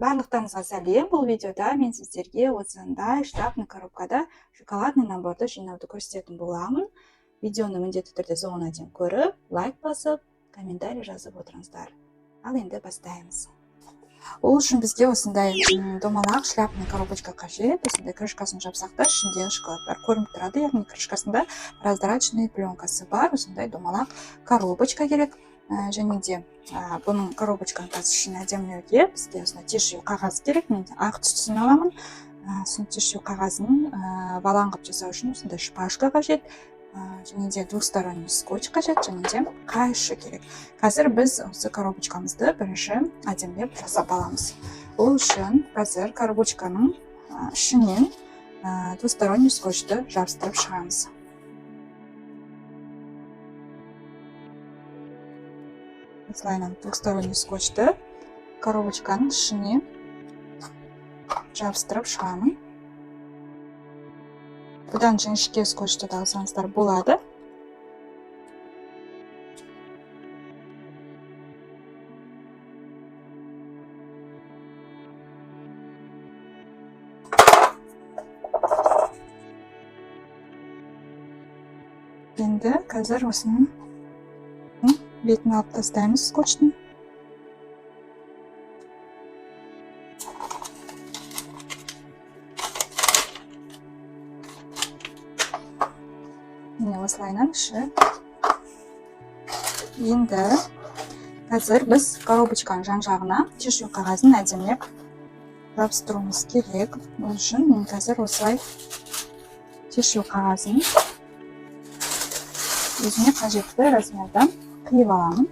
Барлықтарыңызға сәлем. Бұл видеода мен сіздерге осындай штрафный коробкада шоколадный наборды жинауды көрсететін боламын. Видеоны міндетті түрде соңына дейін көріп, лайк басып, комментарий жазып отырыңыздар. Ал енді бастаймыз. Ол үшін бізге осындай домалақ шляпный коробочка қажет. Осындай крышкасын жапсақ та ішінде шоколадтар көрініп тұрады. Яғни крышкасында прозрачный пленкасы бар. Осындай домалақ коробочка керек. Және де бұның коробочканың ішін әдемілеуге бізге осындай тишью қағаз керек. Мен ақ түстісін аламын. Сол тишью қағазын баланғып жасау үшін осындай шпажка қажет. Және де двухсторонний скотч қажет, және де қайшы керек. Қазір біз осы коробочкамызды бірінші әдемілеп жасап аламыз. Ол үшін қазір коробочканың ішінен двухсторонний скотчты жабыстырып шығамыз. Осылайынан двухсторонний скотчты коробочканың ішіне жабыстырып шығамын. Бұдан жіңішке скотчты да алсаңыздар болады. Енді қазір осының бетін алып тастаймыз скотчтың. Осылайынан іші. Енді қазір біз коробочканың жан-жағына тишью қағазын әдемілеп жабыстыруымыз керек. Ол үшін мен қазір осылай тишью қағазын өзіме қажетті размерда қиып аламын.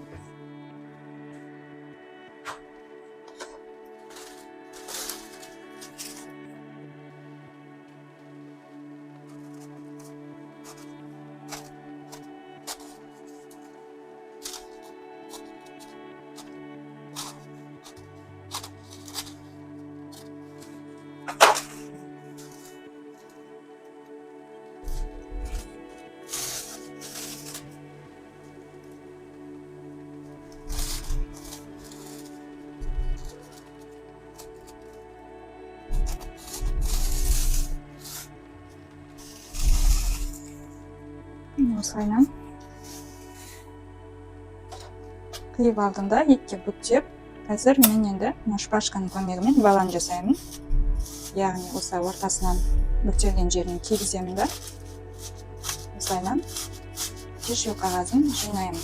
Осылайынан қиып алдым да екіге бүктеп, қазір мен енді шпажканың көмегімен балан жасаймын. Яғни осы ортасынан бүктелген жеріне кигіземін да. Осылайынан тишью қағазын жинаймын.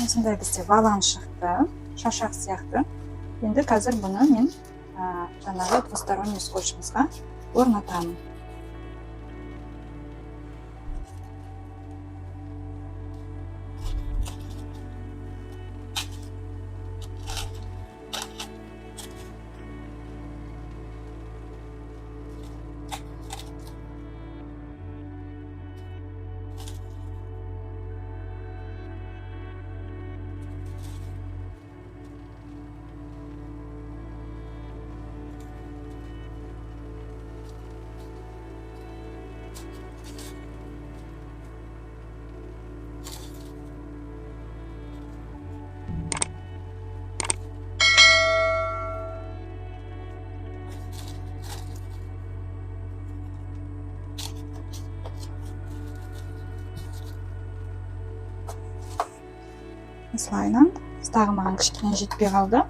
Осындай бізде балан шықты. Шашақ сияқты. Енді қазір бұны мен жаңағы двусторонний скотчымызға орнатамын. Осылайынан ыстағы маған кішкене жетпей қалды.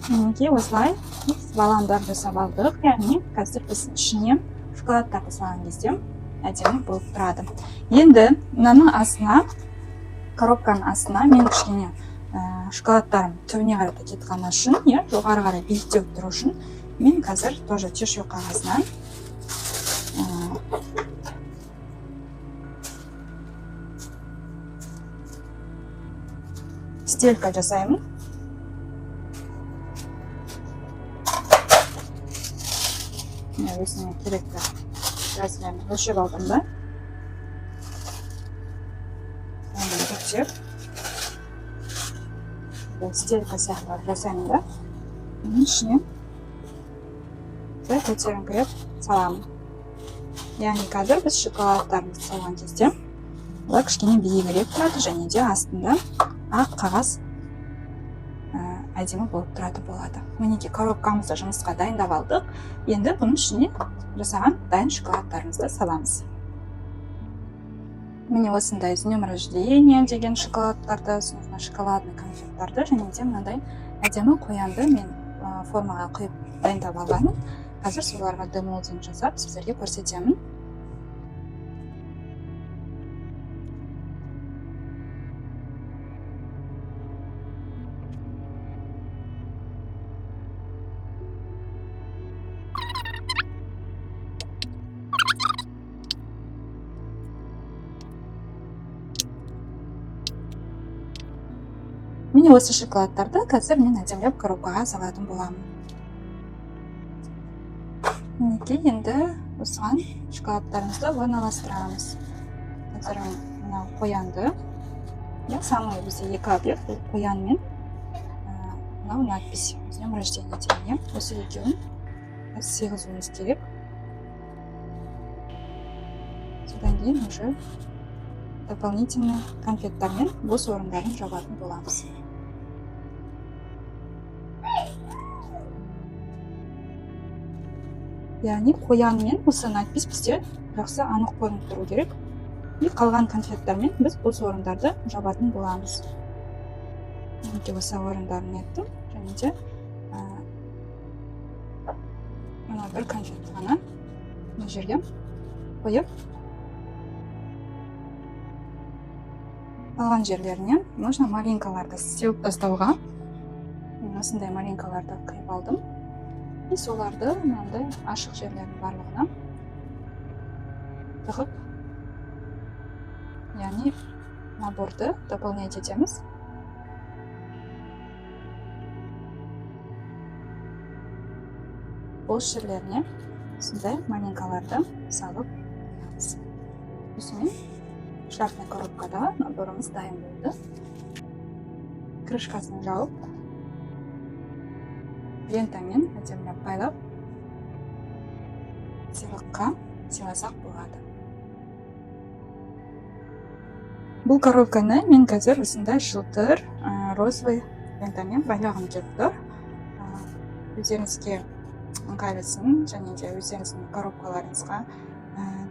Мінекей осылай баландар жасап алдық. Яғни қазір біз ішіне шоколадтарды салған кезде әдемі болып тұрады. Енді мынаның астына, коробканың астына мен кішкене шоколадтарым түбіне қарай кетіп қалмас үшін, жоғары қарай биіктеу тұру үшін мен қазір тоже тишью қағазынан стелька жасаймын. Өзіне керекті размерін өлшеп алдым да. Онда бүктеп, стелька сияқты жасаймын да. Оның ішіне көтеріңкіреп саламын. Яғни қазір біз шоколадтарымызды салған кезде олар кішкене биігірек тұрады, және де астында ақ қағаз әдемі болып тұрады болады. Мінекей коробкамызды жұмысқа дайындап алдық. Енді бұның ішіне жасаған дайын шоколадтарымызды саламыз. Міне осындай с днем рождения деген шоколадтарды, шоколадный конфеттарды, және де мынандай әдемі қоянды мен формаға құйып дайындап алғанмын. Қазір соларға демолдинг жасап сіздерге көрсетемін. Міне осы шоколадтарды қазір мен әдемілеп коробкаға салатын боламын. Мінекей енді осыған шоколадтарымызды орналастырамыз. Қазір мынау қоянды. Самый бізде екі объект, бұл қоян мен мынау надпись с днем рождения деген. Осы екеуін сыйғызуымыз керек. Содан кейін уже дополнительный конфеттармен бос орындарын жабатын боламыз. Яғни қоян мен осы надпись бізде жақсы анық көрініп тұру керек. И қалған конфеттармен біз бос орындарды жабатын боламыз. Мінекей осы орындарын еттім, және де мына бір конфетті ғана мына жерге қойып, қалған жерлеріне нужно малинкаларды сеуіп тастауға. Мен осындай малинкаларды қиып алдым. И соларды мынандай ашық жерлердің барлығына тығып, яғни наборды дополнять етеміз. Бос жерлеріне осындай малинкаларды салып қоямыз. Осымен шарфный коробкада наборымыз дайын болды. Крышкасын жауып, лентамен әдемілеп байлап, сыйлыққа сыйласақ болады. Бұл коробканы мен қазір осындай жылтыр розовый лентамен байлағым келіп тұр. Өздеріңізге ыңғайлысын, және де өздеріңіздің коробкаларыңызға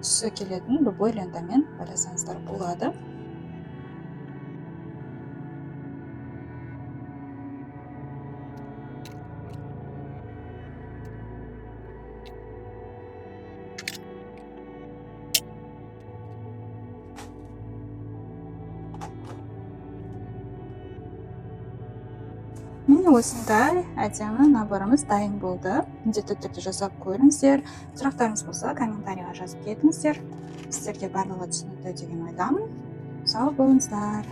түсі келетін любой лентамен байласаңыздар болады. Міне осындай әдемі наборымыз дайын болды. Міндетті түрде жасап көріңіздер. Сұрақтарыңыз болса, комментарийға жазып кетіңіздер. Сіздерге барлығы түсінікті деген ойдамын. Сау болыңыздар.